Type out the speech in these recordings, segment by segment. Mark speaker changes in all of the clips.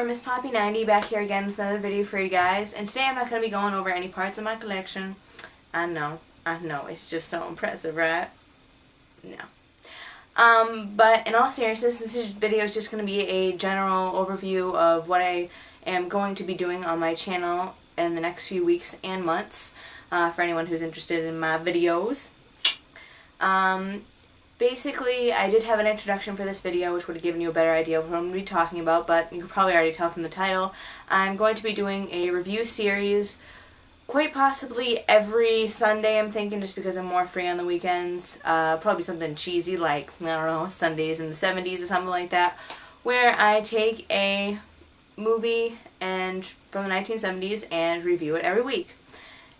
Speaker 1: or Miss Poppy90 back here again with another video for you guys. And today I'm not going to be going over any parts of my collection. I know, it's just so impressive, right? No. But in all seriousness, this video is just going to be a general overview of what I am going to be doing on my channel in the next few weeks and months, for anyone who's interested in my videos. Basically, I did have an introduction for this video, which would have given you a better idea of what I'm going to be talking about, but you can probably already tell from the title. I'm going to be doing a review series, quite possibly every Sunday, I'm thinking, just because I'm more free on the weekends. Probably something cheesy like, I don't know, Sundays in the 70s or something like that, where I take a movie from the 1970s and review it every week.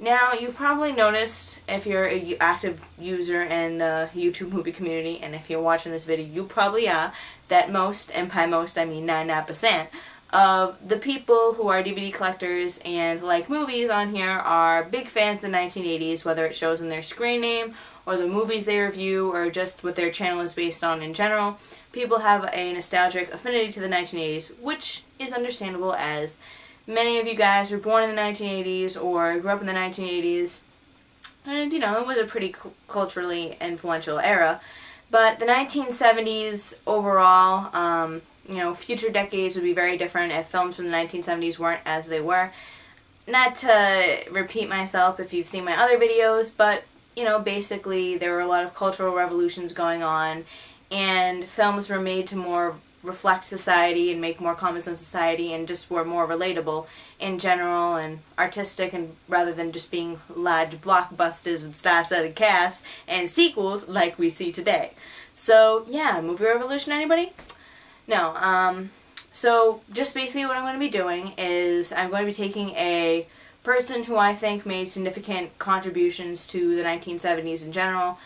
Speaker 1: Now, you've probably noticed, if you're an active user in the YouTube movie community, and if you're watching this video, you probably are, that most, and by most I mean 99%, of the people who are DVD collectors and like movies on here are big fans of the 1980s, whether it shows in their screen name, or the movies they review, or just what their channel is based on in general. People have a nostalgic affinity to the 1980s, which is understandable, as many of you guys were born in the 1980s or grew up in the 1980s, and, you know, it was a pretty culturally influential era. But the 1970s overall, you know, future decades would be very different if films from the 1970s weren't as they were. Not to repeat myself if you've seen my other videos, but, you know, basically there were a lot of cultural revolutions going on, and films were made to more reflect society and make more comments on society, and just were more relatable in general and artistic, and rather than just being large blockbusters with star-studded casts and sequels like we see today. So yeah, movie revolution, anybody? No. So just basically what I'm going to be doing is I'm going to be taking a person who I think made significant contributions to the 1970s in general,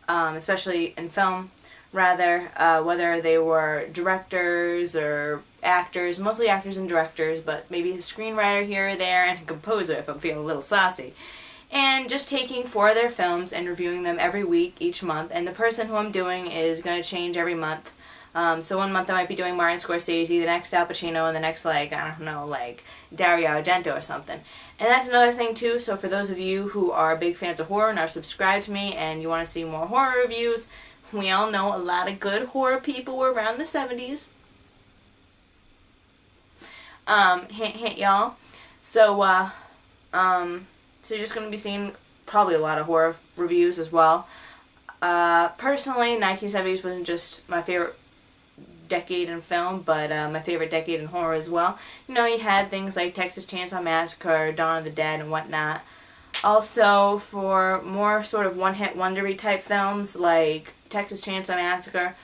Speaker 1: especially in film, rather, whether they were directors or actors, mostly actors and directors, but maybe a screenwriter here or there, and a composer if I'm feeling a little saucy. And just taking 4 of their films and reviewing them every week, each month, and the person who I'm doing is going to change every month. So one month I might be doing Martin Scorsese, the next Al Pacino, and the next, like, I don't know, like Dario Argento or something. And that's another thing too, so for those of you who are big fans of horror and are subscribed to me and you want to see more horror reviews, we all know a lot of good horror people were around the 70s. Hint, hint, y'all. So, so you're just going to be seeing probably a lot of horror reviews as well. Personally, 1970s wasn't just my favorite decade in film, but my favorite decade in horror as well. You know, you had things like Texas Chainsaw Massacre, Dawn of the Dead, and whatnot. Also, for more sort of one-hit wondery type films like Texas Chainsaw Massacre,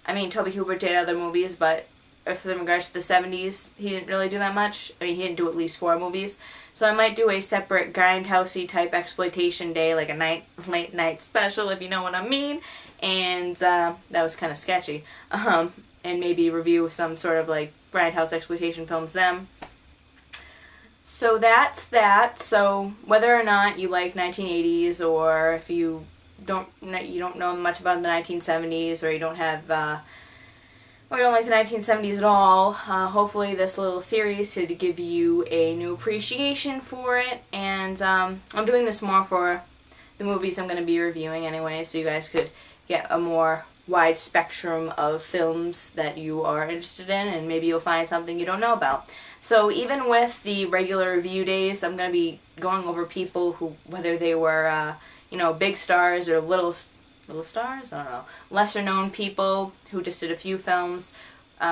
Speaker 1: I mean, Tobe Hooper did other movies, but if in regards to the 70s, he didn't really do that much. I mean, he didn't do at least 4 movies. So I might do a separate grindhousey type exploitation day, like a late night special, if you know what I mean. And that was kind of sketchy. And maybe review some sort of like grindhouse exploitation films then. So that's that. So whether or not you like 1980s, or if you don't know much about the 1970s, or you don't have or you don't like the 1970s at all, hopefully this little series to give you a new appreciation for it. And I'm doing this more for the movies I'm going to be reviewing anyway, so you guys could get a more wide spectrum of films that you are interested in, and maybe you'll find something you don't know about. So even with the regular review days, I'm going to be going over people who, whether they were, you know, big stars or little stars, I don't know, lesser known people who just did a few films,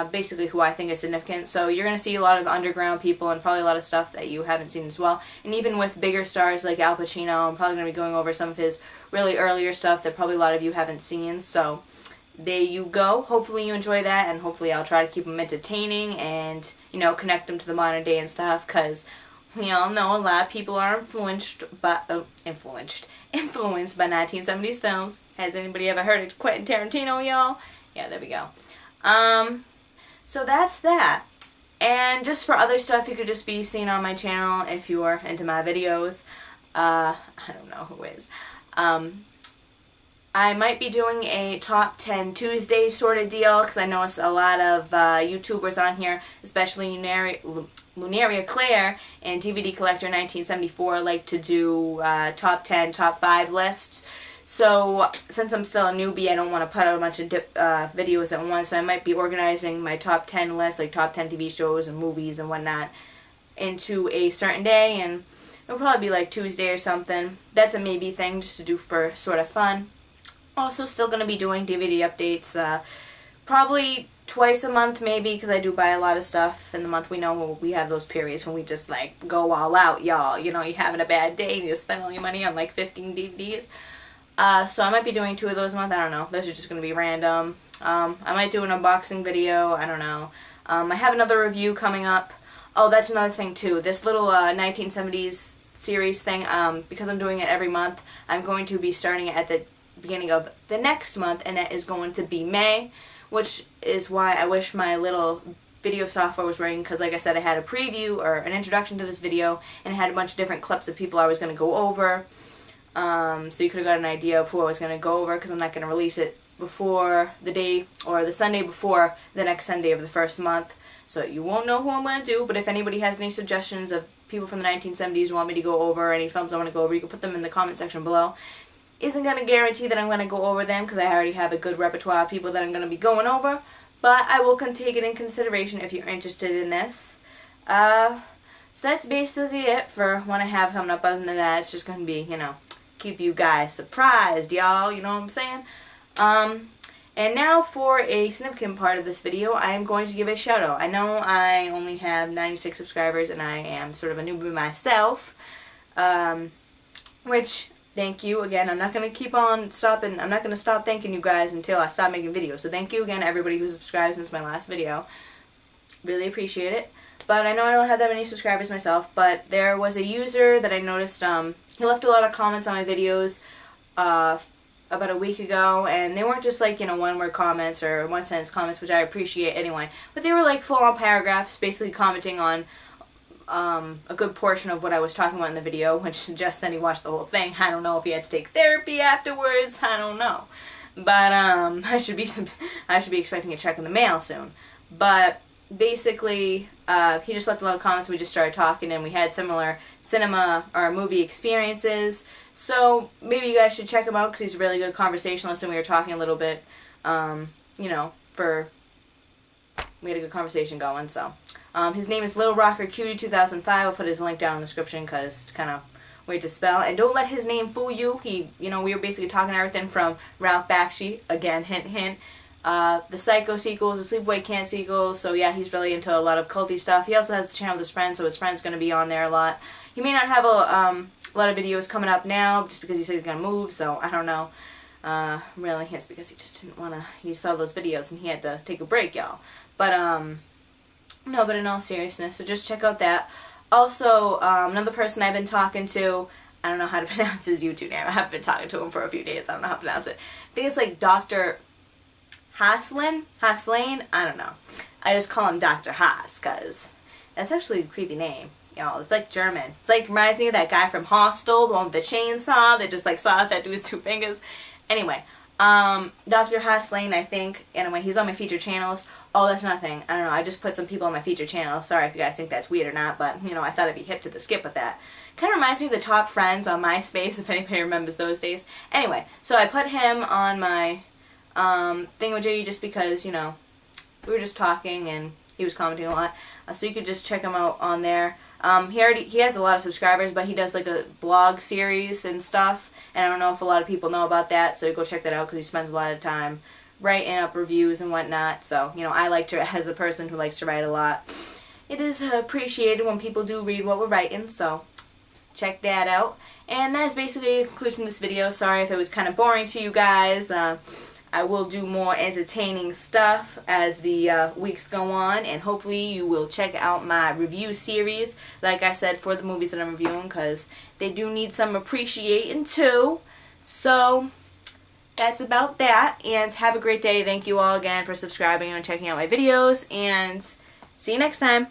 Speaker 1: basically who I think is significant. So you're going to see a lot of underground people and probably a lot of stuff that you haven't seen as well. And even with bigger stars like Al Pacino, I'm probably going to be going over some of his really earlier stuff that probably a lot of you haven't seen. So there you go. Hopefully you enjoy that, and hopefully I'll try to keep them entertaining and, you know, connect them to the modern day and stuff, because we all know a lot of people are influenced by 1970s films. Has anybody ever heard of Quentin Tarantino, y'all? Yeah, there we go. So that's that. And just for other stuff you could just be seeing on my channel if you are into my videos. I don't know who is. I might be doing a top 10 Tuesday sort of deal, because I noticed a lot of YouTubers on here, especially Lunaria Claire and DVD Collector 1974, like to do top 10, top 5 lists. So since I'm still a newbie, I don't want to put out a bunch of videos at once, so I might be organizing my top 10 list, like top 10 TV shows and movies and whatnot, into a certain day, and it'll probably be like Tuesday or something. That's a maybe thing, just to do for sort of fun. Also still going to be doing DVD updates, probably twice a month maybe, because I do buy a lot of stuff in the month. We know we have those periods when we just like go all out, y'all. You know, you're having a bad day and you just spend all your money on like 15 DVDs. So I might be doing 2 of those a month. I don't know. Those are just going to be random. I might do an unboxing video. I don't know. I have another review coming up. Oh, that's another thing too. This little 1970s series thing, because I'm doing it every month, I'm going to be starting it at the beginning of the next month, and that is going to be May, which is why I wish my little video software was working, because like I said, I had a preview or an introduction to this video, and it had a bunch of different clips of people I was going to go over, so you could have got an idea of who I was going to go over, because I'm not going to release it before the day, or the Sunday before the next Sunday of the first month, so you won't know who I'm going to do. But if anybody has any suggestions of people from the 1970s you want me to go over, or any films I want to go over, you can put them in the comment section below. Isn't going to guarantee that I'm going to go over them, because I already have a good repertoire of people that I'm going to be going over, but I will take it in consideration if you're interested in this. So that's basically it for what I have coming up. Other than that, it's just going to be, you know, keep you guys surprised, y'all, you know what I'm saying? And now for a significant part of this video, I am going to give a shout out. I know I only have 96 subscribers, and I am sort of a newbie myself, which... thank you again. I'm not going to keep on stopping. I'm not going to stop thanking you guys until I stop making videos. So thank you again to everybody who subscribed since my last video. Really appreciate it. But I know I don't have that many subscribers myself, but there was a user that I noticed, he left a lot of comments on my videos about a week ago, and they weren't just like, you know, one-word comments or one-sentence comments, which I appreciate anyway, but they were like full-on paragraphs basically commenting on a good portion of what I was talking about in the video, which suggests that he watched the whole thing. I don't know if he had to take therapy afterwards. I don't know, but I should be expecting a check in the mail soon. But basically, he just left a lot of comments. We just started talking, and we had similar cinema or movie experiences. So maybe you guys should check him out, because he's a really good conversationalist, and we were talking a little bit. You know, we had a good conversation going. So. His name is Little Rocker Cutie 2005. I'll put his link down in the description, because it's kind of weird to spell. And don't let his name fool you. You know, we were basically talking everything from Ralph Bakshi, again, hint, hint, the Psycho sequels, the Sleepaway Camp sequels. So yeah, he's really into a lot of culty stuff. He also has a channel with his friends, so his friend's going to be on there a lot. He may not have a lot of videos coming up now, just because he said he's going to move, so I don't know. Really, it's because he just didn't want to, he saw those videos and he had to take a break, y'all. But, no, but in all seriousness, so just check out that. Also, another person I've been talking to, I don't know how to pronounce his YouTube name. I haven't been talking to him for a few days. I don't know how to pronounce it. I think it's like Dr. Haslane? I don't know. I just call him Dr. Haas, because that's actually a creepy name. Y'all, it's like German. It's like, reminds me of that guy from Hostel, the one with the chainsaw that just like sawed off that dude's 2 fingers. Anyway, Dr. Haslane, I think, anyway, he's on my featured channels. Oh, that's nothing. I don't know, I just put some people on my featured channels. Sorry if you guys think that's weird or not, but, you know, I thought I'd be hip to the skip with that. Kind of reminds me of the top friends on MySpace, if anybody remembers those days. Anyway, so I put him on my thingamajiggy just because, you know, we were just talking and he was commenting a lot. So you could just check him out on there. He has a lot of subscribers, but he does like a blog series and stuff, and I don't know if a lot of people know about that, so go check that out, because he spends a lot of time writing up reviews and whatnot. So, you know, I like to, as a person who likes to write a lot, it is appreciated when people do read what we're writing, so check that out. And that's basically the conclusion of this video. Sorry if it was kind of boring to you guys. I will do more entertaining stuff as the weeks go on, and hopefully you will check out my review series, like I said, for the movies that I'm reviewing, because they do need some appreciating too. So that's about that, and have a great day. Thank you all again for subscribing and checking out my videos, and see you next time.